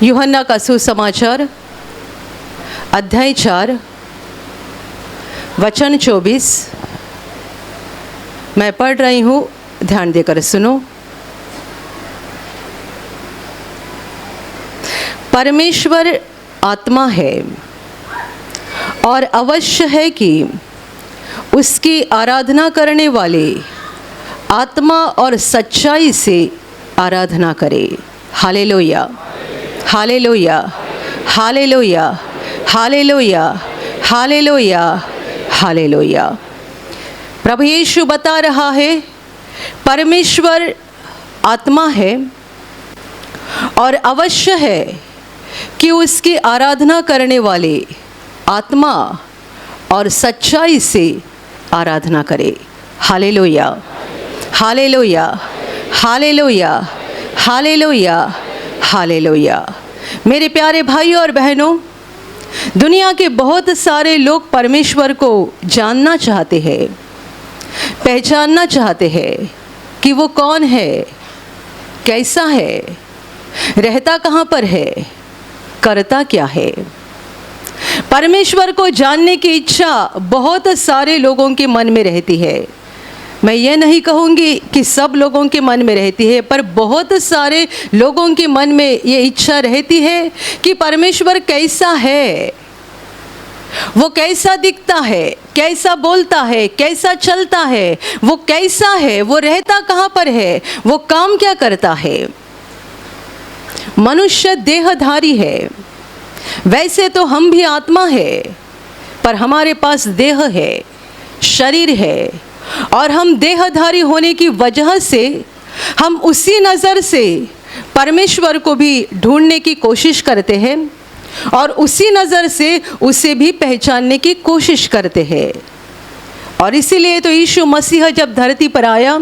यूहन्ना का सुसमाचार अध्याय 4 वचन 24 मैं पढ़ रही हूँ, ध्यान देकर सुनो। परमेश्वर आत्मा है और अवश्य है कि उसकी आराधना करने वाले आत्मा और सच्चाई से आराधना करे। हालेलुया, हालेलुया, हालेलुया, हालेलुया, हालेलुया, हालेलुया। प्रभु यीशु बता रहा है परमेश्वर आत्मा है और अवश्य है कि उसकी आराधना करने वाले आत्मा और सच्चाई से आराधना करे। हालेलुया, हालेलुया, हालेलुया, हालेलुया, हालेलुया। मेरे प्यारे भाई और बहनों, दुनिया के बहुत सारे लोग परमेश्वर को जानना चाहते हैं, पहचानना चाहते हैं कि वो कौन है, कैसा है, रहता कहाँ पर है, करता क्या है। परमेश्वर को जानने की इच्छा बहुत सारे लोगों के मन में रहती है। मैं ये नहीं कहूँगी कि सब लोगों के मन में रहती है, पर बहुत सारे लोगों के मन में ये इच्छा रहती है कि परमेश्वर कैसा है, वो कैसा दिखता है, कैसा बोलता है, कैसा चलता है, वो कैसा है, वो रहता कहाँ पर है, वो काम क्या करता है। मनुष्य देहधारी है, वैसे तो हम भी आत्मा है, पर हमारे पास देह है, शरीर है, और हम देहधारी होने की वजह से हम उसी नज़र से परमेश्वर को भी ढूंढने की कोशिश करते हैं और उसी नज़र से उसे भी पहचानने की कोशिश करते हैं। और इसीलिए तो यीशु मसीह जब धरती पर आया,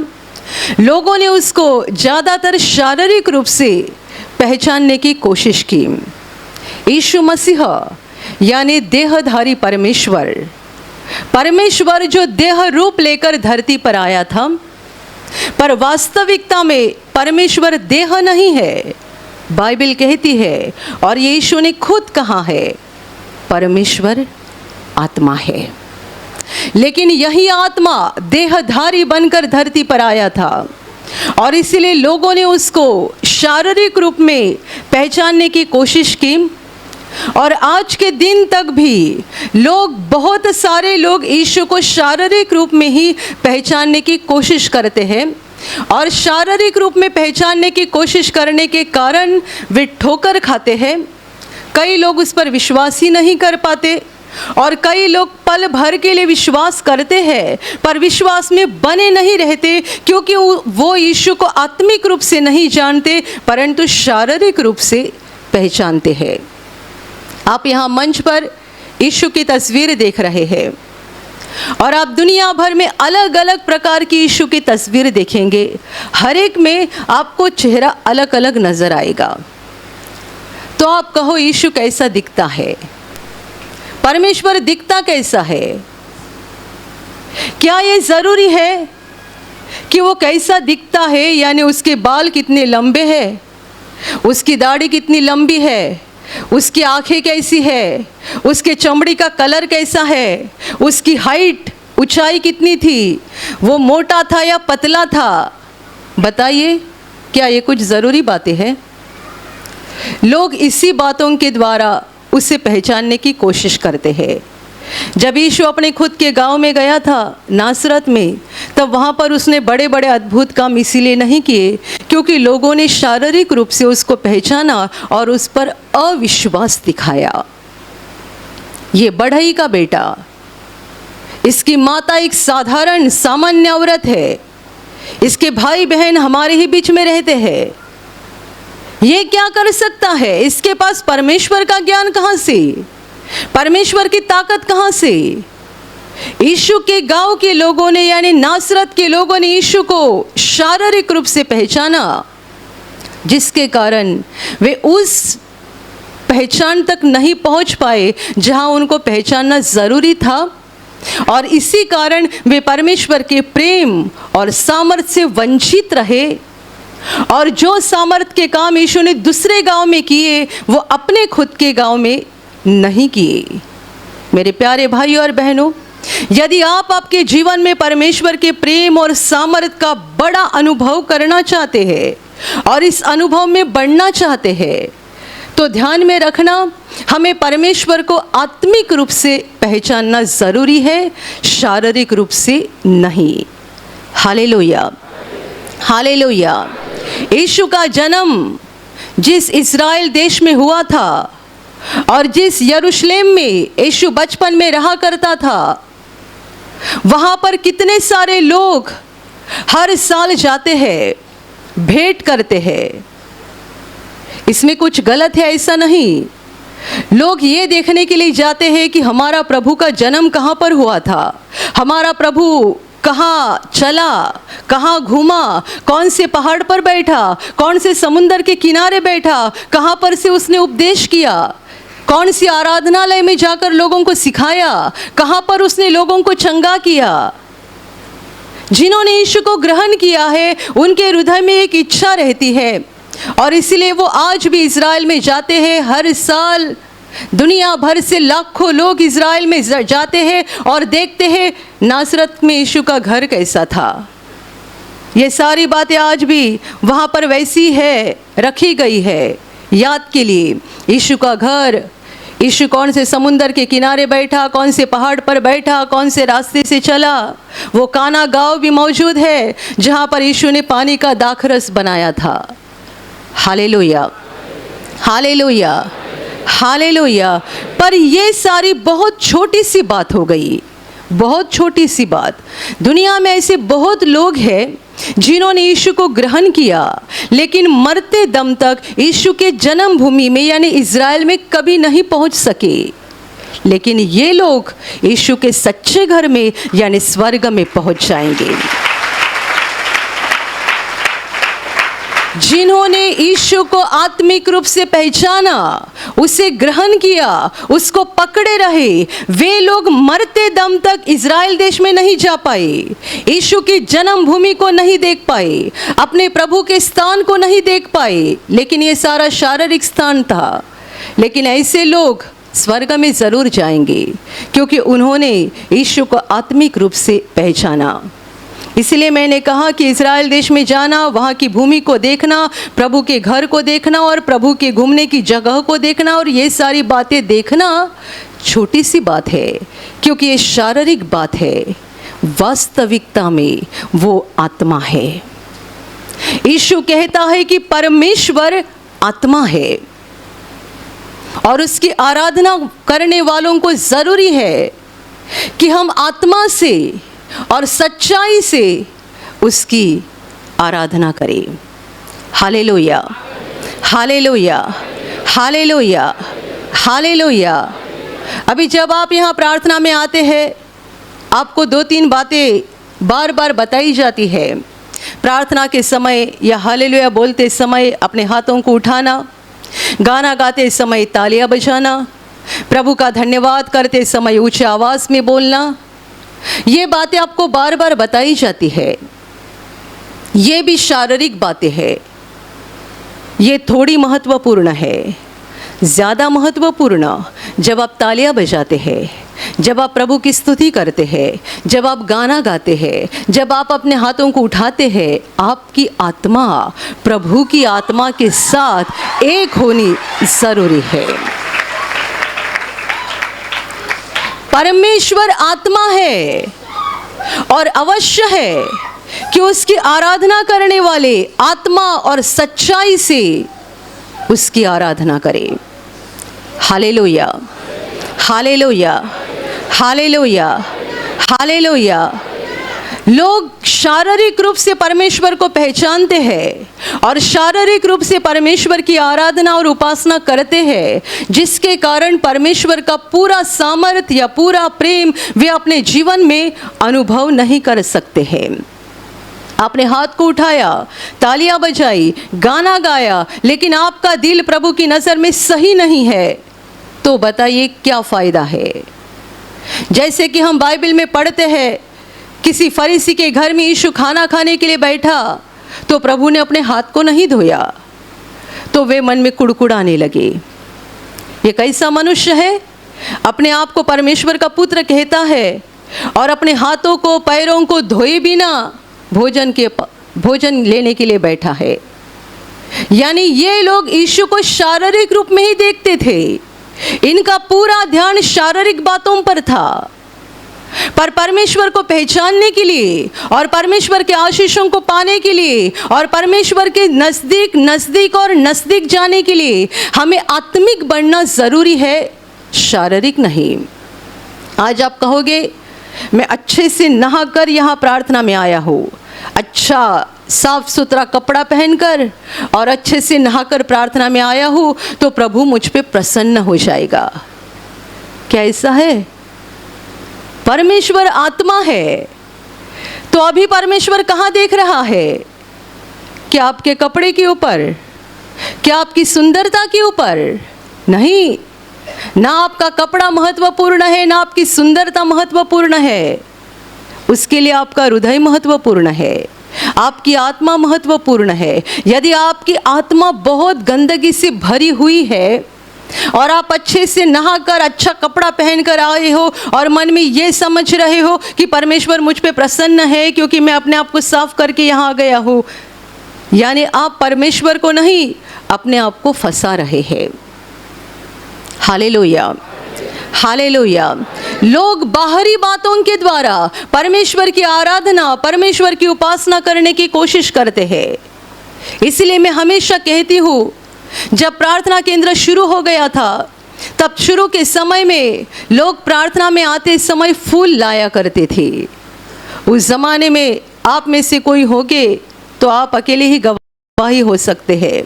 लोगों ने उसको ज़्यादातर शारीरिक रूप से पहचानने की कोशिश की। यीशु मसीह यानी देहधारी परमेश्वर जो देह रूप लेकर धरती पर आया था, पर वास्तविकता में परमेश्वर देह नहीं है। बाइबल कहती है और यीशु ने खुद कहा है परमेश्वर आत्मा है। लेकिन यही आत्मा देहधारी बनकर धरती पर आया था और इसीलिए लोगों ने उसको शारीरिक रूप में पहचानने की कोशिश की। और आज के दिन तक भी बहुत सारे लोग यीशु को शारीरिक रूप में ही पहचानने की कोशिश करते हैं और शारीरिक रूप में पहचानने की कोशिश करने के कारण वे ठोकर खाते हैं। कई लोग उस पर विश्वास ही नहीं कर पाते और कई लोग पल भर के लिए विश्वास करते हैं पर विश्वास में बने नहीं रहते, क्योंकि वो यीशु को आत्मिक रूप से नहीं जानते परंतु शारीरिक रूप से पहचानते हैं। आप यहाँ मंच पर यीशु की तस्वीर देख रहे हैं और आप दुनिया भर में अलग अलग प्रकार की यीशु की तस्वीर देखेंगे। हर एक में आपको चेहरा अलग अलग नज़र आएगा। तो आप कहो यीशु कैसा दिखता है, परमेश्वर दिखता कैसा है? क्या ये ज़रूरी है कि वो कैसा दिखता है, यानी उसके बाल कितने लंबे हैं, उसकी दाढ़ी कितनी लंबी है, उसकी आंखें कैसी है, उसके चमड़ी का कलर कैसा है, उसकी हाइट ऊंचाई कितनी थी, वो मोटा था या पतला था? बताइए, क्या ये कुछ ज़रूरी बातें हैं? लोग इसी बातों के द्वारा उसे पहचानने की कोशिश करते हैं। जब यीशु अपने खुद के गांव में गया था नासरत में, तब वहाँ पर उसने बड़े बड़े अद्भुत काम इसीलिए नहीं किए क्योंकि लोगों ने शारीरिक रूप से उसको पहचाना और उस पर अविश्वास दिखाया। ये बढ़ई का बेटा, इसकी माता एक साधारण सामान्य औरत है, इसके भाई बहन हमारे ही बीच में रहते हैं, ये क्या कर सकता है? इसके पास परमेश्वर का ज्ञान कहाँ से, परमेश्वर की ताकत कहाँ से? यीशु के गांव के लोगों ने यानी नासरत के लोगों ने यीशु को शारीरिक रूप से पहचाना, जिसके कारण वे उस पहचान तक नहीं पहुंच पाए जहां उनको पहचानना जरूरी था और इसी कारण वे परमेश्वर के प्रेम और सामर्थ्य से वंचित रहे और जो सामर्थ के काम यीशु ने दूसरे गांव में किए वो अपने खुद के गांव में नहीं किए। मेरे प्यारे भाई और बहनों, यदि आप आपके जीवन में परमेश्वर के प्रेम और सामर्थ का बड़ा अनुभव करना चाहते हैं और इस अनुभव में बढ़ना चाहते हैं, तो ध्यान में रखना, हमें परमेश्वर को आत्मिक रूप से पहचानना ज़रूरी है, शारीरिक रूप से नहीं। Hallelujah, hallelujah. यीशु का जन्म जिस इस्राएल देश में हुआ था और जिस यरूशलेम में यीशु बचपन में रहा करता था, वहाँ पर कितने सारे लोग हर साल जाते हैं, भेंट करते हैं। इसमें कुछ गलत है, ऐसा नहीं। लोग ये देखने के लिए जाते हैं कि हमारा प्रभु का जन्म कहाँ पर हुआ था, हमारा प्रभु कहाँ चला, कहाँ घूमा, कौन से पहाड़ पर बैठा, कौन से समुंदर के किनारे बैठा, कहाँ पर से उसने उपदेश किया, कौन सी आराधनालय में जाकर लोगों को सिखाया, कहाँ पर उसने लोगों को चंगा किया। जिन्होंने यीशु को ग्रहण किया है उनके हृदय में एक इच्छा रहती है और इसीलिए वो आज भी इज़राइल में जाते हैं। हर साल दुनिया भर से लाखों लोग इज़राइल में जाते हैं और देखते हैं नासरत में यीशु का घर कैसा था। ये सारी बातें आज भी वहाँ पर वैसी है, रखी गई है याद के लिए। यीशु का घर, यीशु कौन से समुंदर के किनारे बैठा, कौन से पहाड़ पर बैठा, कौन से रास्ते से चला। वो काना गांव भी मौजूद है जहाँ पर यीशु ने पानी का दाखरस बनाया था। हालेलुया, हालेलुया, हालेलुया। पर ये सारी बहुत छोटी सी बात हो गई, बहुत छोटी सी बात। दुनिया में ऐसे बहुत लोग हैं जिन्होंने यीशु को ग्रहण किया, लेकिन मरते दम तक यीशु के जन्मभूमि में यानी इज़राइल में कभी नहीं पहुंच सके। लेकिन ये लोग यीशु के सच्चे घर में यानी स्वर्ग में पहुंच जाएंगे। जिन्होंने यीशु को आत्मिक रूप से पहचाना, उसे ग्रहण किया, उसको पकड़े रहे, वे लोग मरते दम तक इज़राइल देश में नहीं जा पाए, यीशु की जन्मभूमि को नहीं देख पाए, अपने प्रभु के स्थान को नहीं देख पाए। लेकिन ये सारा शारीरिक स्थान था। लेकिन ऐसे लोग स्वर्ग में ज़रूर जाएंगे क्योंकि उन्होंने यीशु को आत्मिक रूप से पहचाना। इसलिए मैंने कहा कि इज़राइल देश में जाना, वहाँ की भूमि को देखना, प्रभु के घर को देखना और प्रभु के घूमने की जगह को देखना और ये सारी बातें देखना छोटी सी बात है क्योंकि ये शारीरिक बात है। वास्तविकता में वो आत्मा है। यीशु कहता है कि परमेश्वर आत्मा है और उसकी आराधना करने वालों को ज़रूरी है कि हम आत्मा से और सच्चाई से उसकी आराधना करें। हालेलुया, हालेलुया, हालेलुया, हालेलुया। अभी जब आप यहाँ प्रार्थना में आते हैं, आपको 2-3 बातें बार बार बताई जाती है। प्रार्थना के समय या हालेलुया बोलते समय अपने हाथों को उठाना, गाना गाते समय तालियां बजाना, प्रभु का धन्यवाद करते समय ऊंचे आवाज़ में बोलना, ये बातें आपको बार बार बताई जाती है। ये भी शारीरिक बातें हैं। ये थोड़ी महत्वपूर्ण है। ज़्यादा महत्वपूर्ण जब आप तालियां बजाते हैं, जब आप प्रभु की स्तुति करते हैं, जब आप गाना गाते हैं, जब आप अपने हाथों को उठाते हैं, आपकी आत्मा प्रभु की आत्मा के साथ एक होनी ज़रूरी है। परमेश्वर आत्मा है और अवश्य है कि उसकी आराधना करने वाले आत्मा और सच्चाई से उसकी आराधना करें। हालेलुया, हालेलुया, हालेलुया, हालेलुया। लोग शारीरिक रूप से परमेश्वर को पहचानते हैं और शारीरिक रूप से परमेश्वर की आराधना और उपासना करते हैं, जिसके कारण परमेश्वर का पूरा सामर्थ्य या पूरा प्रेम वे अपने जीवन में अनुभव नहीं कर सकते हैं। आपने हाथ को उठाया, तालियां बजाई, गाना गाया, लेकिन आपका दिल प्रभु की नज़र में सही नहीं है, तो बताइए क्या फ़ायदा है। जैसे कि हम बाइबल में पढ़ते हैं, किसी फरीसी के घर में यीशु खाना खाने के लिए बैठा तो प्रभु ने अपने हाथ को नहीं धोया। तो वे मन में कुड़कुड़ाने लगे, ये कैसा मनुष्य है, अपने आप को परमेश्वर का पुत्र कहता है और अपने हाथों को पैरों को धोए बिना भोजन लेने के लिए बैठा है। यानी ये लोग यीशु को शारीरिक रूप में ही देखते थे, इनका पूरा ध्यान शारीरिक बातों पर था। पर परमेश्वर को पहचानने के लिए और परमेश्वर के आशीषों को पाने के लिए और परमेश्वर के नज़दीक जाने के लिए हमें आत्मिक बनना ज़रूरी है, शारीरिक नहीं। आज आप कहोगे मैं अच्छे से नहाकर यहाँ प्रार्थना में आया हूँ, अच्छा साफ सुथरा कपड़ा पहनकर और अच्छे से नहाकर प्रार्थना में आया हूँ, तो प्रभु मुझ पे प्रसन्न हो जाएगा। क्या ऐसा है? परमेश्वर आत्मा है, तो अभी परमेश्वर कहाँ देख रहा है? क्या आपके कपड़े के ऊपर? क्या आपकी सुंदरता के ऊपर? नहीं, ना आपका कपड़ा महत्वपूर्ण है, ना आपकी सुंदरता महत्वपूर्ण है। उसके लिए आपका हृदय महत्वपूर्ण है, आपकी आत्मा महत्वपूर्ण है। यदि आपकी आत्मा बहुत गंदगी से भरी हुई है और आप अच्छे से नहाकर अच्छा कपड़ा पहनकर आए हो और मन में ये समझ रहे हो कि परमेश्वर मुझ पे प्रसन्न है क्योंकि मैं अपने आप को साफ करके यहाँ गया हूँ, यानी आप परमेश्वर को नहीं अपने आप को फंसा रहे हैं। Hallelujah, hallelujah. लोग बाहरी बातों के द्वारा परमेश्वर की आराधना, परमेश्वर की उपासना करने की कोशिश करते हैं। इसलिए मैं हमेशा कहती हूँ, जब प्रार्थना केंद्र शुरू हो गया था तब शुरू के समय में लोग प्रार्थना में आते समय फूल लाया करते थे। उस ज़माने में आप में से कोई होगे तो आप अकेले ही गवाही हो सकते हैं,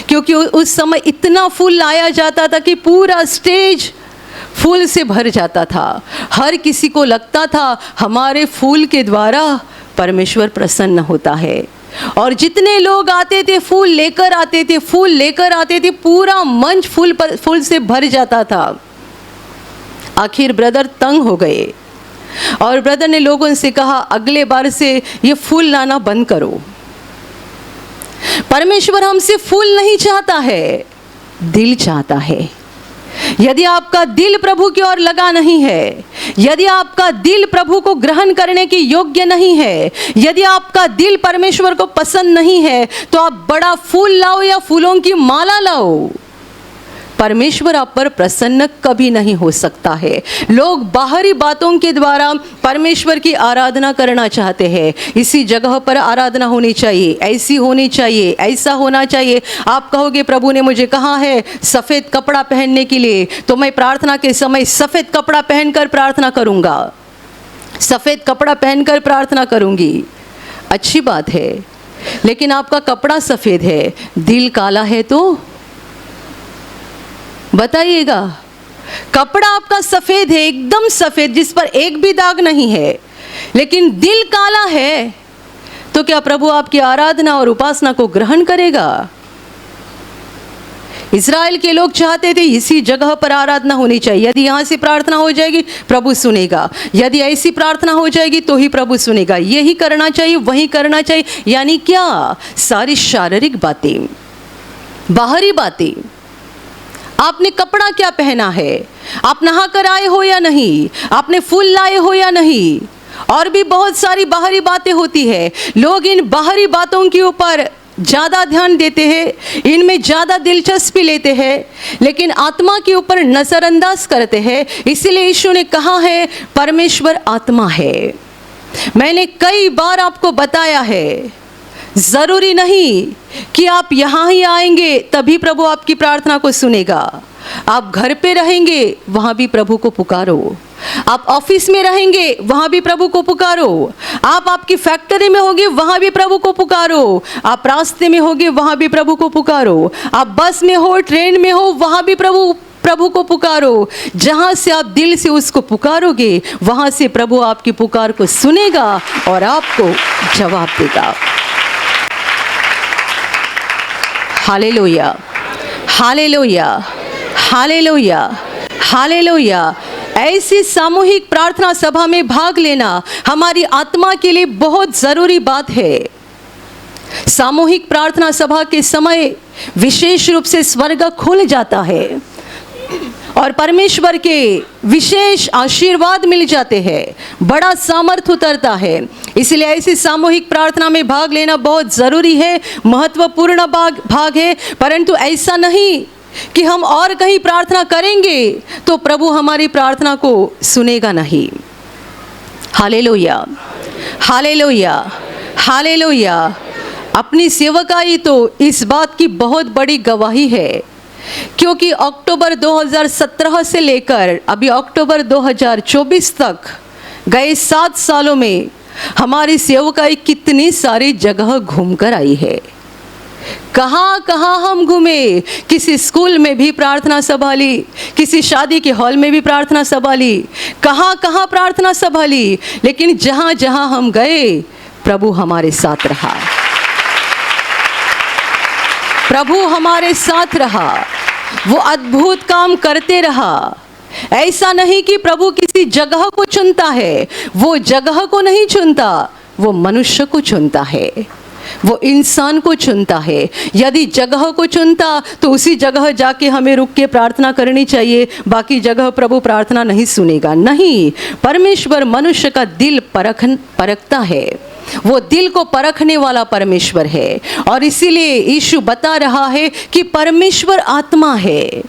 क्योंकि उस समय इतना फूल लाया जाता था कि पूरा स्टेज फूल से भर जाता था। हर किसी को लगता था हमारे फूल के द्वारा परमेश्वर प्रसन्न होता है। और जितने लोग आते थे फूल लेकर आते थे, पूरा मंच फूल से भर जाता था। आखिर ब्रदर तंग हो गए और ब्रदर ने लोगों से कहा, अगले बार से ये फूल लाना बंद करो। परमेश्वर हमसे फूल नहीं चाहता है, दिल चाहता है। यदि आपका दिल प्रभु की ओर लगा नहीं है, यदि आपका दिल प्रभु को ग्रहण करने के योग्य नहीं है, यदि आपका दिल परमेश्वर को पसंद नहीं है, तो आप बड़ा फूल लाओ या फूलों की माला लाओ, परमेश्वर आप पर प्रसन्न कभी नहीं हो सकता है। लोग बाहरी बातों के द्वारा परमेश्वर की आराधना करना चाहते हैं। इसी जगह पर आराधना होनी चाहिए, ऐसी होनी चाहिए, ऐसा होना चाहिए। आप कहोगे प्रभु ने मुझे कहा है सफ़ेद कपड़ा पहनने के लिए, तो मैं प्रार्थना के समय सफ़ेद कपड़ा पहनकर प्रार्थना करूँगा, सफ़ेद कपड़ा पहनकर प्रार्थना करूँगी। अच्छी बात है, लेकिन आपका कपड़ा सफ़ेद है, दिल काला है तो बताइएगा। कपड़ा आपका सफ़ेद है, एकदम सफ़ेद, जिस पर एक भी दाग नहीं है, लेकिन दिल काला है, तो क्या प्रभु आपकी आराधना और उपासना को ग्रहण करेगा? इज़राइल के लोग चाहते थे इसी जगह पर आराधना होनी चाहिए। यदि यहाँ से प्रार्थना हो जाएगी प्रभु सुनेगा, यदि ऐसी प्रार्थना हो जाएगी तो ही प्रभु सुनेगा। यही करना चाहिए, वही करना चाहिए। यानी क्या? सारी शारीरिक बातें, बाहरी बातें। आपने कपड़ा क्या पहना है, आप नहा कर आए हो या नहीं, आपने फूल लाए हो या नहीं, और भी बहुत सारी बाहरी बातें होती है। लोग इन बाहरी बातों के ऊपर ज़्यादा ध्यान देते हैं, इनमें ज़्यादा दिलचस्पी लेते हैं, लेकिन आत्मा के ऊपर नज़रअंदाज करते हैं। इसलिए यीशु ने कहा है परमेश्वर आत्मा है। मैंने कई बार आपको बताया है, ज़रूरी नहीं कि आप यहाँ ही आएंगे तभी प्रभु आपकी प्रार्थना को सुनेगा। आप घर पे रहेंगे वहाँ भी प्रभु को पुकारो, आप ऑफिस में रहेंगे वहाँ भी प्रभु को पुकारो, आप आपकी फैक्ट्री में होगे वहाँ भी प्रभु को पुकारो, आप रास्ते में होगे वहाँ भी प्रभु को पुकारो, आप बस में हो, ट्रेन में हो, वहाँ भी प्रभु को पुकारो। जहाँ से आप दिल से उसको पुकारोगे वहाँ से प्रभु आपकी पुकार को सुनेगा और आपको जवाब देगा। हालेलुया, हालेलुया, हालेलुया, हालेलुया। ऐसी सामूहिक प्रार्थना सभा में भाग लेना हमारी आत्मा के लिए बहुत ज़रूरी बात है। सामूहिक प्रार्थना सभा के समय विशेष रूप से स्वर्ग खुल जाता है और परमेश्वर के विशेष आशीर्वाद मिल जाते हैं, बड़ा सामर्थ्य उतरता है। इसलिए ऐसी सामूहिक प्रार्थना में भाग लेना बहुत ज़रूरी है, महत्वपूर्ण भाग है। परंतु ऐसा नहीं कि हम और कहीं प्रार्थना करेंगे तो प्रभु हमारी प्रार्थना को सुनेगा नहीं। हालेलुया, हालेलुया, हालेलुया। अपनी सेवकाई तो इस बात की बहुत बड़ी गवाही है, क्योंकि अक्टूबर 2017 से लेकर अभी अक्टूबर 2024 तक गए 7 सालों में हमारी सेवकाई कितनी सारी जगह घूमकर आई है। कहाँ कहाँ हम घूमे, किसी स्कूल में भी प्रार्थना सभा ली, किसी शादी के हॉल में भी प्रार्थना सभा ली, कहाँ कहाँ प्रार्थना सभा ली, लेकिन जहाँ जहाँ हम गए प्रभु हमारे साथ रहा, प्रभु हमारे साथ रहा, वो अद्भुत काम करते रहा। ऐसा नहीं कि प्रभु किसी जगह को चुनता है, वो जगह को नहीं चुनता, वो मनुष्य को चुनता है, वो इंसान को चुनता है। यदि जगह को चुनता तो उसी जगह जाके हमें रुक के प्रार्थना करनी चाहिए, बाकी जगह प्रभु प्रार्थना नहीं सुनेगा। नहीं, परमेश्वर मनुष्य का दिल परखता है, वो दिल को परखने वाला परमेश्वर है। और इसीलिए यीशु बता रहा है कि परमेश्वर आत्मा है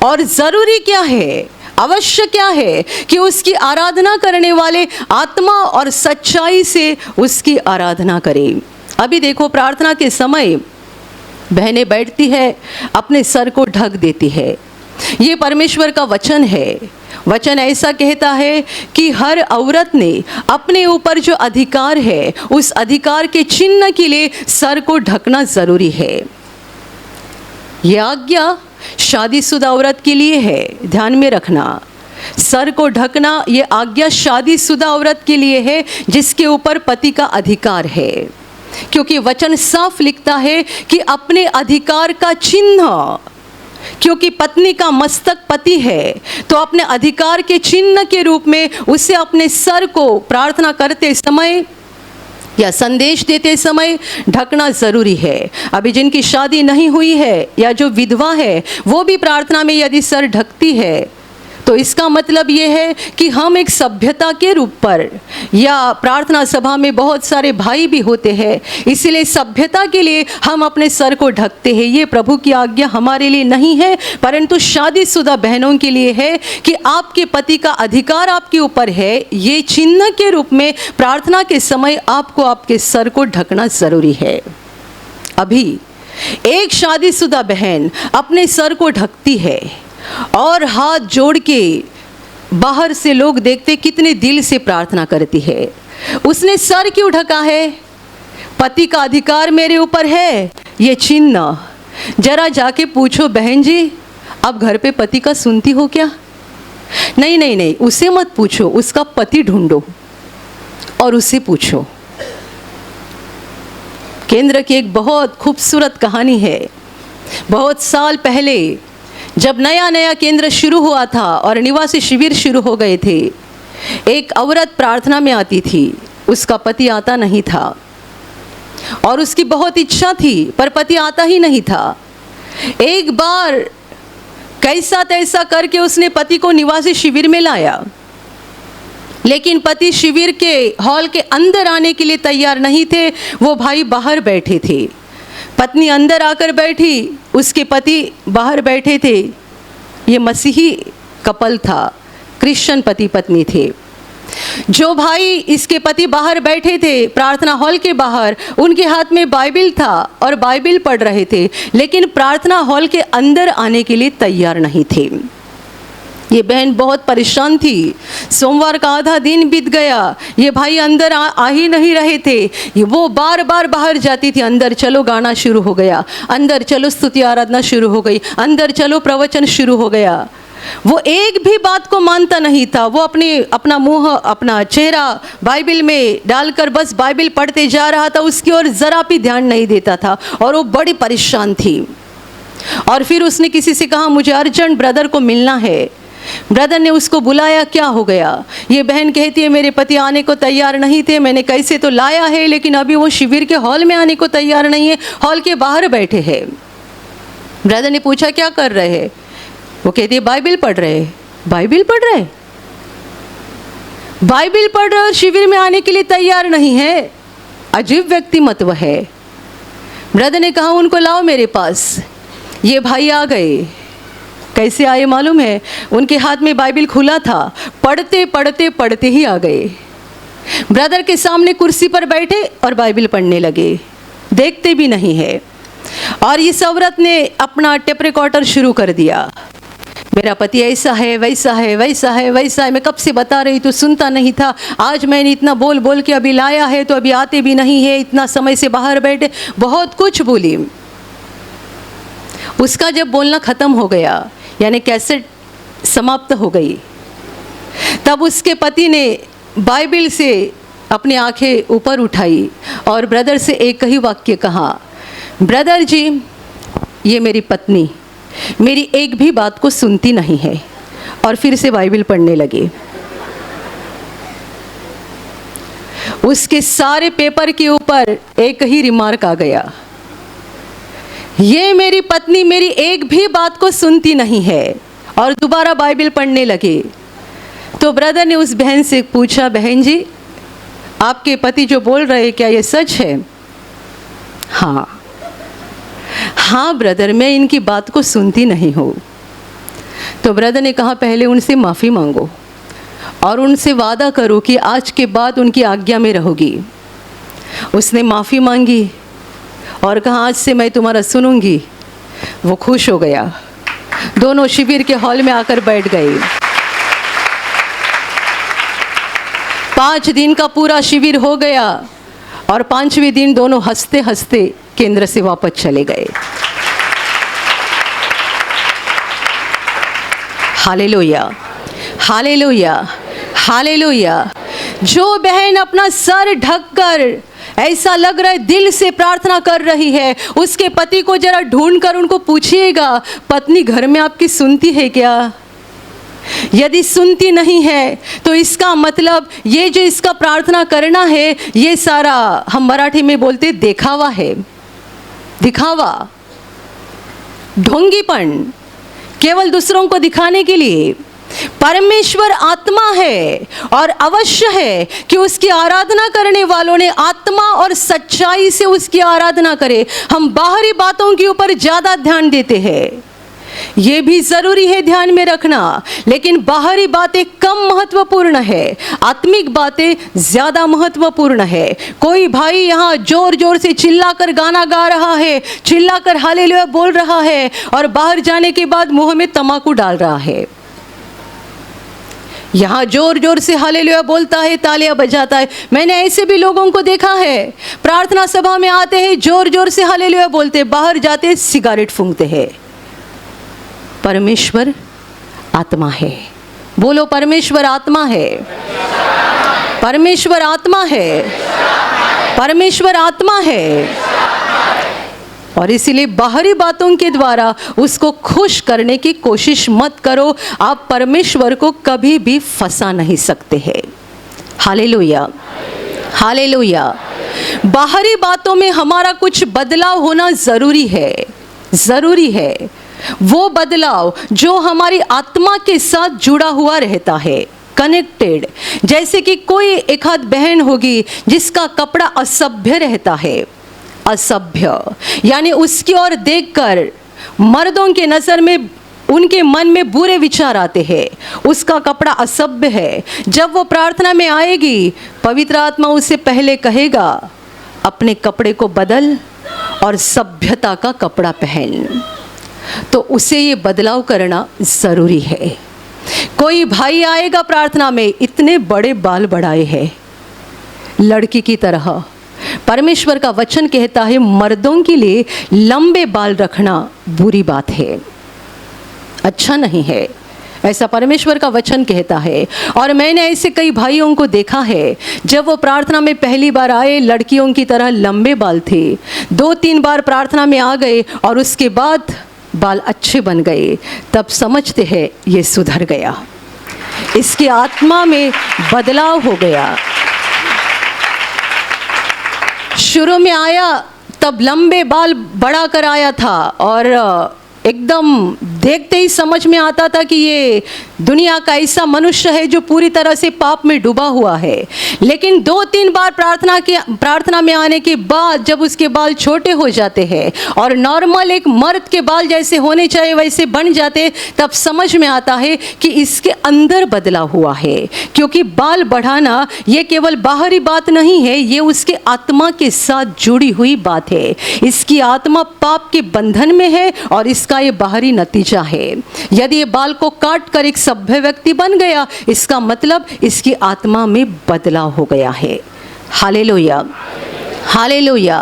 और ज़रूरी क्या है, अवश्य क्या है कि उसकी आराधना करने वाले आत्मा और सच्चाई से उसकी आराधना करें। अभी देखो, प्रार्थना के समय बहनें बैठती है, अपने सर को ढक देती है। ये परमेश्वर का वचन है। वचन ऐसा कहता है कि हर औरत ने अपने ऊपर जो अधिकार है, उस अधिकार के चिन्ह के लिए सर को ढकना ज़रूरी है। यह आज्ञा शादीशुदा औरत के लिए है, ध्यान में रखना। सर को ढकना ये आज्ञा शादीशुदा औरत के लिए है जिसके ऊपर पति का अधिकार है, क्योंकि वचन साफ लिखता है कि अपने अधिकार का चिन्ह, क्योंकि पत्नी का मस्तक पति है, तो अपने अधिकार के चिन्ह के रूप में उसे अपने सर को प्रार्थना करते समय या संदेश देते समय ढकना ज़रूरी है। अभी जिनकी शादी नहीं हुई है या जो विधवा है, वो भी प्रार्थना में यदि सर ढकती है तो इसका मतलब ये है कि हम एक सभ्यता के रूप पर, या प्रार्थना सभा में बहुत सारे भाई भी होते हैं, इसीलिए सभ्यता के लिए हम अपने सर को ढकते हैं। ये प्रभु की आज्ञा हमारे लिए नहीं है, परंतु शादीशुदा बहनों के लिए है कि आपके पति का अधिकार आपके ऊपर है। ये चिन्ह के रूप में प्रार्थना के समय आपको आपके सर को ढकना ज़रूरी है। अभी एक शादीशुदा बहन अपने सर को ढकती है और हाथ जोड़ के बाहर से लोग देखते कितने दिल से प्रार्थना करती है। उसने सर क्यों ढका है? पति का अधिकार मेरे ऊपर है, ये चिन्ह। जरा जाके पूछो, बहन जी आप घर पे पति का सुनती हो क्या? नहीं नहीं नहीं, उसे मत पूछो, उसका पति ढूंढो और उसे पूछो। केंद्र की एक बहुत खूबसूरत कहानी है। बहुत साल पहले जब नया नया केंद्र शुरू हुआ था और निवासी शिविर शुरू हो गए थे, एक औरत प्रार्थना में आती थी, उसका पति आता नहीं था और उसकी बहुत इच्छा थी पर पति आता ही नहीं था। एक बार कैसा तैसा करके उसने पति को निवासी शिविर में लाया, लेकिन पति शिविर के हॉल के अंदर आने के लिए तैयार नहीं थे। वो भाई बाहर बैठे थे, पत्नी अंदर आकर बैठी, उसके पति बाहर बैठे थे। ये मसीही कपल था, क्रिश्चियन पति पत्नी थे। जो भाई इसके पति बाहर बैठे थे प्रार्थना हॉल के बाहर, उनके हाथ में बाइबिल था और बाइबिल पढ़ रहे थे, लेकिन प्रार्थना हॉल के अंदर आने के लिए तैयार नहीं थे। ये बहन बहुत परेशान थी। सोमवार का आधा दिन बीत गया, ये भाई अंदर आ ही नहीं रहे थे। वो बार बार बाहर जाती थी, अंदर चलो गाना शुरू हो गया, अंदर चलो स्तुति आराधना शुरू हो गई, अंदर चलो प्रवचन शुरू हो गया। वो एक भी बात को मानता नहीं था। वो अपना मुंह, अपना चेहरा बाइबिल में डालकर बस बाइबिल पढ़ते जा रहा था, उसकी ओर ज़रा भी ध्यान नहीं देता था और वो बड़ी परेशान थी। और फिर उसने किसी से कहा, मुझे अर्जेंट ब्रदर को मिलना है। ब्रदर ने उसको बुलाया, क्या हो गया? ये बहन कहती है मेरे पति आने को तैयार नहीं थे, मैंने कैसे तो लाया है, लेकिन अभी वो शिविर के हॉल में आने को तैयार नहीं है, हॉल के बाहर बैठे हैं। ब्रदर ने पूछा क्या कर रहे हैं? वो कहती है बाइबिल पढ़ रहे। बाइबिल पढ़ रहे? बाइबिल पढ़ रहे और शिविर में आने के लिए तैयार नहीं है, अजीब व्यक्तिमत्व है। ब्रदर ने कहा उनको लाओ मेरे पास। ये भाई आ गए। कैसे आए मालूम है? उनके हाथ में बाइबिल खुला था, पढ़ते पढ़ते पढ़ते ही आ गए। ब्रदर के सामने कुर्सी पर बैठे और बाइबिल पढ़ने लगे, देखते भी नहीं है। और इस औरत ने अपना टेप रिकॉर्डर शुरू कर दिया, मेरा पति ऐसा है, वैसा है, वैसा है, वैसा है, मैं कब से बता रही तो सुनता नहीं था, आज मैंने इतना बोल बोल के अभी लाया है तो अभी आते भी नहीं है, इतना समय से बाहर बैठे, बहुत कुछ बोली। उसका जब बोलना ख़त्म हो गया, यानी कैसेट समाप्त हो गई, तब उसके पति ने बाइबिल से अपनी आंखें ऊपर उठाई और ब्रदर से एक ही वाक्य कहा, ब्रदर जी ये मेरी पत्नी मेरी एक भी बात को सुनती नहीं है। और फिर से बाइबिल पढ़ने लगे। उसके सारे पेपर के ऊपर एक ही रिमार्क आ गया, ये मेरी पत्नी मेरी एक भी बात को सुनती नहीं है। और दोबारा बाइबिल पढ़ने लगे। तो ब्रदर ने उस बहन से पूछा, बहन जी आपके पति जो बोल रहे क्या ये सच है? हाँ हाँ ब्रदर, मैं इनकी बात को सुनती नहीं हूँ। तो ब्रदर ने कहा पहले उनसे माफ़ी मांगो और उनसे वादा करो कि आज के बाद उनकी आज्ञा में रहोगी। उसने माफ़ी मांगी और कहा आज से मैं तुम्हारा सुनूंगी। वो खुश हो गया, दोनों शिविर के हॉल में आकर बैठ गए। 5 दिन का पूरा शिविर हो गया और 5वें दिन दोनों हंसते हंसते केंद्र से वापस चले गए। हालेलुया, हालेलुया, हालेलुया। जो बहन अपना सर ढककर ऐसा लग रहा है दिल से प्रार्थना कर रही है, उसके पति को जरा ढूंढ कर उनको पूछिएगा, पत्नी घर में आपकी सुनती है क्या? यदि सुनती नहीं है तो इसका मतलब ये जो इसका प्रार्थना करना है ये सारा, हम मराठी में बोलते देखावा है, दिखावा, ढोंगीपन, केवल दूसरों को दिखाने के लिए। परमेश्वर आत्मा है और अवश्य है कि उसकी आराधना करने वालों ने आत्मा और सच्चाई से उसकी आराधना करे। हम बाहरी बातों के ऊपर ज़्यादा ध्यान देते हैं, ये भी ज़रूरी है ध्यान में रखना, लेकिन बाहरी बातें कम महत्वपूर्ण है, आत्मिक बातें ज़्यादा महत्वपूर्ण है। कोई भाई यहाँ जोर जोर से चिल्लाकर गाना गा रहा है, चिल्लाकर हालेलुया बोल रहा है और बाहर जाने के बाद मुंह में तंबाकू डाल रहा है। यहाँ जोर जोर से हालेलुया बोलता है, तालियां बजाता है। मैंने ऐसे भी लोगों को देखा है, प्रार्थना सभा में आते हैं, जोर जोर से हालेलुया बोलते, बाहर जाते सिगारेट फूंकते हैं। परमेश्वर आत्मा है। बोलो परमेश्वर आत्मा है, परमेश्वर आत्मा है, परमेश्वर आत्मा है। और इसीलिए बाहरी बातों के द्वारा उसको खुश करने की कोशिश मत करो, आप परमेश्वर को कभी भी फंसा नहीं सकते हैं। Hallelujah, hallelujah. बाहरी बातों में हमारा कुछ बदलाव होना ज़रूरी है, ज़रूरी है। वो बदलाव जो हमारी आत्मा के साथ जुड़ा हुआ रहता है, कनेक्टेड। जैसे कि कोई एक आध बहन होगी जिसका कपड़ा असभ्य रहता है, असभ्य यानी उसकी ओर देखकर मर्दों के नज़र में उनके मन में बुरे विचार आते हैं, उसका कपड़ा असभ्य है। जब वो प्रार्थना में आएगी, पवित्र आत्मा उसे पहले कहेगा अपने कपड़े को बदल और सभ्यता का कपड़ा पहन। तो उसे ये बदलाव करना ज़रूरी है। कोई भाई आएगा प्रार्थना में, इतने बड़े बाल बढ़ाए हैं लड़की की तरह। परमेश्वर का वचन कहता है मर्दों के लिए लंबे बाल रखना बुरी बात है, अच्छा नहीं है, ऐसा परमेश्वर का वचन कहता है। और मैंने ऐसे कई भाइयों को देखा है, जब वो प्रार्थना में पहली बार आए लड़कियों की तरह लंबे बाल थे, 2-3 बार प्रार्थना में आ गए और उसके बाद बाल अच्छे बन गए, तब समझते हैं ये सुधर गया, इसकी आत्मा में बदलाव हो गया। शुरू में आया तब लंबे बाल बढ़ा कर आया था और एकदम देखते ही समझ में आता था कि ये दुनिया का ऐसा मनुष्य है जो पूरी तरह से पाप में डूबा हुआ है। लेकिन 2-3 बार प्रार्थना में आने के बाद जब उसके बाल छोटे हो जाते हैं और नॉर्मल एक मर्द के बाल जैसे होने चाहिए वैसे बन जाते, तब समझ में आता है कि इसके अंदर बदलाव हुआ है। क्योंकि बाल बढ़ाना ये केवल बाहरी बात नहीं है, ये उसके आत्मा के साथ जुड़ी हुई बात है। इसकी आत्मा पाप के बंधन में है और इसका ये बाहरी नतीजा है। यदि ये बाल को काट कर एक सभ्य व्यक्ति बन गया, इसका मतलब इसकी आत्मा में बदलाव हो गया है। हालेलुया, हालेलुया।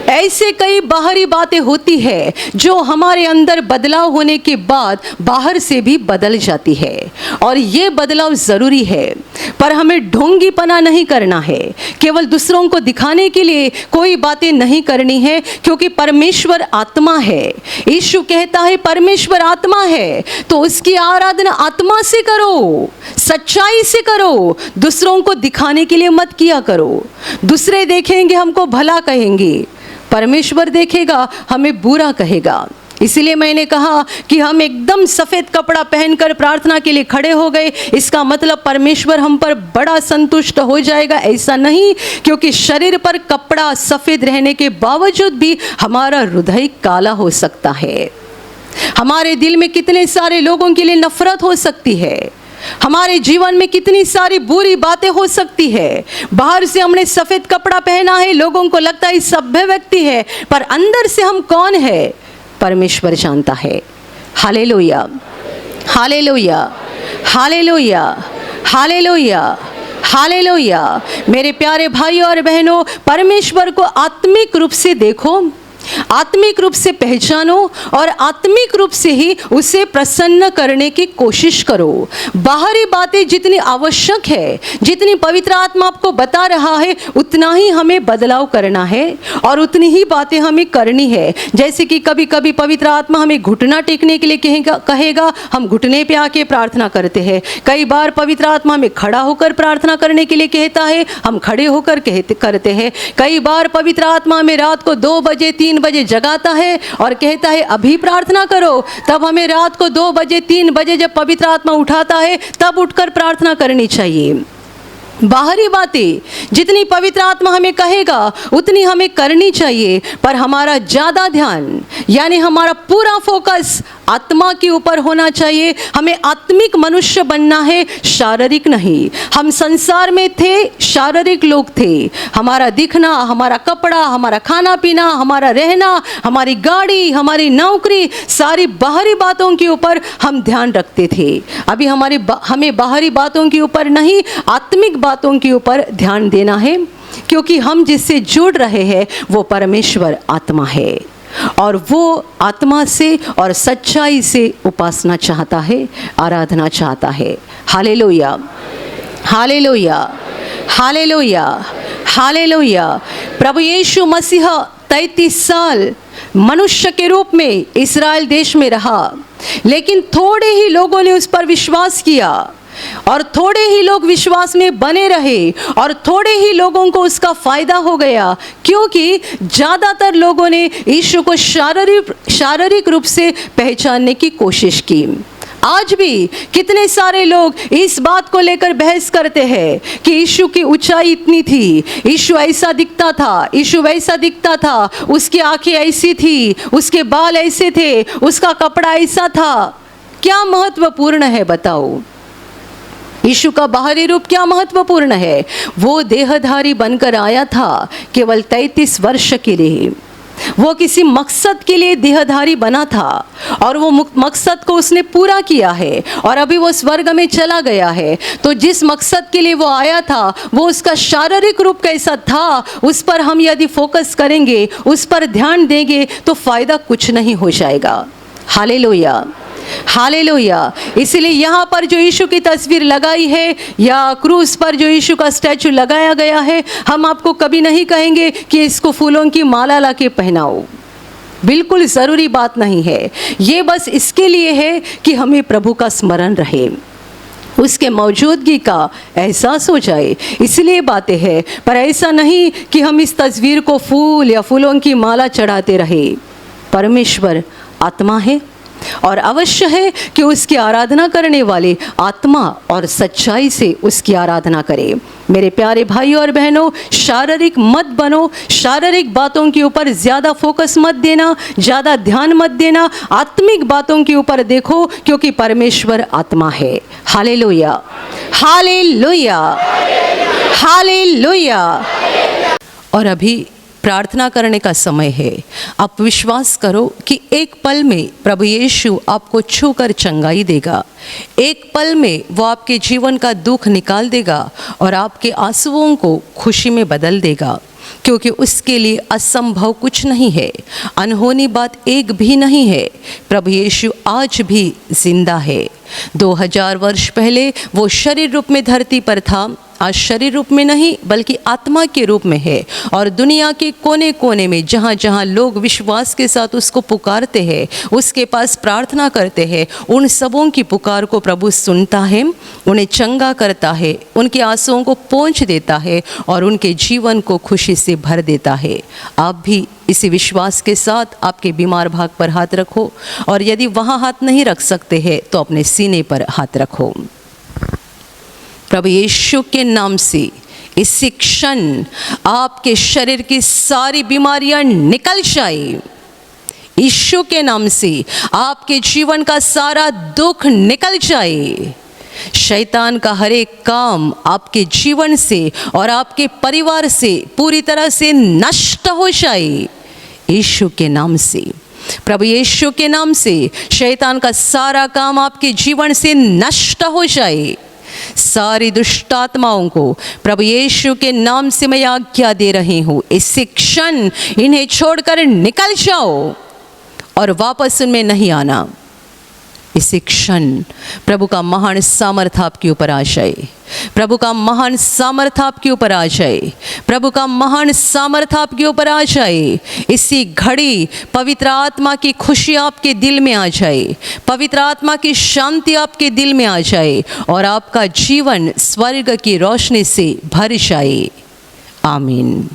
ऐसे कई बाहरी बातें होती है जो हमारे अंदर बदलाव होने के बाद बाहर से भी बदल जाती है, और ये बदलाव ज़रूरी है। पर हमें ढोंगीपना नहीं करना है, केवल दूसरों को दिखाने के लिए कोई बातें नहीं करनी है, क्योंकि परमेश्वर आत्मा है। यीशु कहता है परमेश्वर आत्मा है, तो उसकी आराधना आत्मा से करो, सच्चाई से करो। दूसरों को दिखाने के लिए मत किया करो। दूसरे देखेंगे हमको भला कहेंगे, परमेश्वर देखेगा हमें बुरा कहेगा। इसलिए मैंने कहा कि हम एकदम सफ़ेद कपड़ा पहनकर प्रार्थना के लिए खड़े हो गए, इसका मतलब परमेश्वर हम पर बड़ा संतुष्ट हो जाएगा, ऐसा नहीं। क्योंकि शरीर पर कपड़ा सफ़ेद रहने के बावजूद भी हमारा हृदय काला हो सकता है। हमारे दिल में कितने सारे लोगों के लिए नफरत हो सकती है, हमारे जीवन में कितनी सारी बुरी बातें हो सकती है। बाहर से हमने सफ़ेद कपड़ा पहना है, लोगों को लगता है सभ्य व्यक्ति है, पर अंदर से हम कौन है परमेश्वर जानता है। हालेलुया, हालेलुया, हालेलुया, हालेलुया, हालेलुया। मेरे प्यारे भाइयों और बहनों, परमेश्वर को आत्मिक रूप से देखो, आत्मिक रूप से पहचानो और आत्मिक रूप से ही उसे प्रसन्न करने की कोशिश करो। बाहरी बातें जितनी आवश्यक है, जितनी पवित्र आत्मा आपको बता रहा है, उतना ही हमें बदलाव करना है और उतनी ही बातें हमें करनी है। जैसे कि कभी कभी पवित्र आत्मा हमें घुटना टेकने के लिए कहेगा, हम घुटने पे आके प्रार्थना करते हैं। कई बार पवित्र आत्मा हमें खड़ा होकर प्रार्थना करने के लिए कहता है, हम खड़े होकर करते हैं। कई बार पवित्र आत्मा हमें रात को 2 बजे 3 बजे जगाता है और कहता है अभी प्रार्थना करो, तब हमें रात को 2 बजे 3 बजे जब पवित्र आत्मा उठाता है तब उठकर प्रार्थना करनी चाहिए। बाहरी बातें जितनी पवित्र आत्मा हमें कहेगा उतनी हमें करनी चाहिए, पर हमारा ज़्यादा ध्यान यानी हमारा पूरा फोकस आत्मा के ऊपर होना चाहिए। हमें आत्मिक मनुष्य बनना है, शारीरिक नहीं। हम संसार में थे, शारीरिक लोग थे। हमारा दिखना, हमारा कपड़ा, हमारा खाना पीना, हमारा रहना, हमारी गाड़ी, हमारी नौकरी, सारी बाहरी बातों के ऊपर हम ध्यान रखते थे। अभी हमें बाहरी बातों के ऊपर नहीं, आत्मिक बातों के ऊपर ध्यान देना है, क्योंकि हम जिससे जुड़ रहे हैं वो परमेश्वर आत्मा है, और वो आत्मा से और सच्चाई से उपासना चाहता है, आराधना चाहता है। हालेलुया, हालेलुया, हालेलुया, हालेलुया। प्रभु यीशु मसीह 33 साल मनुष्य के रूप में इस्राएल देश में रहा, लेकिन थोड़े ही लोगों ने उस पर विश्वास किया और थोड़े ही लोग विश्वास में बने रहे और थोड़े ही लोगों को उसका फायदा हो गया, क्योंकि ज़्यादातर लोगों ने यीशु को शारीरिक रूप से पहचानने की कोशिश की। आज भी कितने सारे लोग इस बात को लेकर बहस करते हैं कि यीशु की ऊंचाई इतनी थी, यीशु ऐसा दिखता था, यीशु वैसा दिखता था, उसकी आंखें ऐसी थी, उसके बाल ऐसे थे, उसका कपड़ा ऐसा था। क्या महत्वपूर्ण है बताओ? यीशु का बाहरी रूप क्या महत्वपूर्ण है? वो देहधारी बनकर आया था केवल 33 वर्ष के लिए। वो किसी मकसद के लिए देहधारी बना था और वो मकसद को उसने पूरा किया है और अभी वो स्वर्ग में चला गया है। तो जिस मकसद के लिए वो आया था, वो उसका शारीरिक रूप कैसा था, उस पर हम यदि फोकस करेंगे, उस पर ध्यान देंगे, तो फायदा कुछ नहीं हो जाएगा। Hallelujah, hallelujah. इसलिए यहाँ पर जो यीशु की तस्वीर लगाई है या क्रूस पर जो यीशु का स्टैचू लगाया गया है, हम आपको कभी नहीं कहेंगे कि इसको फूलों की माला लाके पहनाओ। बिल्कुल ज़रूरी बात नहीं है। ये बस इसके लिए है कि हमें प्रभु का स्मरण रहे, उसके मौजूदगी का एहसास हो जाए, इसलिए बातें हैं। पर ऐसा नहीं कि हम इस तस्वीर को फूल या फूलों की माला चढ़ाते रहे। परमेश्वर आत्मा है और अवश्य है कि उसकी आराधना करने वाले आत्मा और सच्चाई से उसकी आराधना करें। मेरे प्यारे भाई और बहनों, शारीरिक मत बनो, शारीरिक बातों के ऊपर ज़्यादा फोकस मत देना, ज़्यादा ध्यान मत देना, आत्मिक बातों के ऊपर देखो, क्योंकि परमेश्वर आत्मा है। हालेलुया, हालेलुया, हालेलुया। और अभी प्रार्थना करने का समय है। आप विश्वास करो कि एक पल में प्रभु यीशु आपको छूकर चंगाई देगा। एक पल में वो आपके जीवन का दुख निकाल देगा और आपके आंसुओं को खुशी में बदल देगा, क्योंकि उसके लिए असंभव कुछ नहीं है, अनहोनी बात एक भी नहीं है। प्रभु यीशु आज भी जिंदा है। 2000 वर्ष पहले वो शरीर रूप में धरती पर था, आज शरीर रूप में नहीं बल्कि आत्मा के रूप में है। और दुनिया के कोने कोने में जहाँ जहाँ लोग विश्वास के साथ उसको पुकारते हैं, उसके पास प्रार्थना करते हैं, उन सबों की पुकार को प्रभु सुनता है, उन्हें चंगा करता है, उनके आंसुओं को पोंछ देता है और उनके जीवन को खुशी से भर देता है। आप भी इसी विश्वास के साथ आपके बीमार भाग पर हाथ रखो, और यदि वहाँ हाथ नहीं रख सकते हैं तो अपने सीने पर हाथ रखो। प्रभु यीशु के नाम से इसी क्षण आपके शरीर की सारी बीमारियां निकल जाए। यीशु के नाम से आपके जीवन का सारा दुख निकल जाए। शैतान का हर एक काम आपके जीवन से और आपके परिवार से पूरी तरह से नष्ट हो जाए। यीशु के नाम से, प्रभु यीशु के नाम से शैतान का सारा काम आपके जीवन से नष्ट हो जाए। सारी दुष्ट आत्माओं को प्रभु यीशु के नाम से मैं आज्ञा दे रही हूँ, इसी क्षण इन्हें छोड़कर निकल जाओ और वापस उनमें नहीं आना। इसी क्षण प्रभु का महान सामर्थ आपके ऊपर आ जाए, प्रभु का महान सामर्थ आपके ऊपर आ जाए, प्रभु का महान सामर्थ आपके ऊपर आ जाए। इसी घड़ी पवित्र आत्मा की खुशी आपके दिल में आ जाए, पवित्र आत्मा की शांति आपके दिल में आ जाए और आपका जीवन स्वर्ग की रोशनी से भर जाए। आमीन।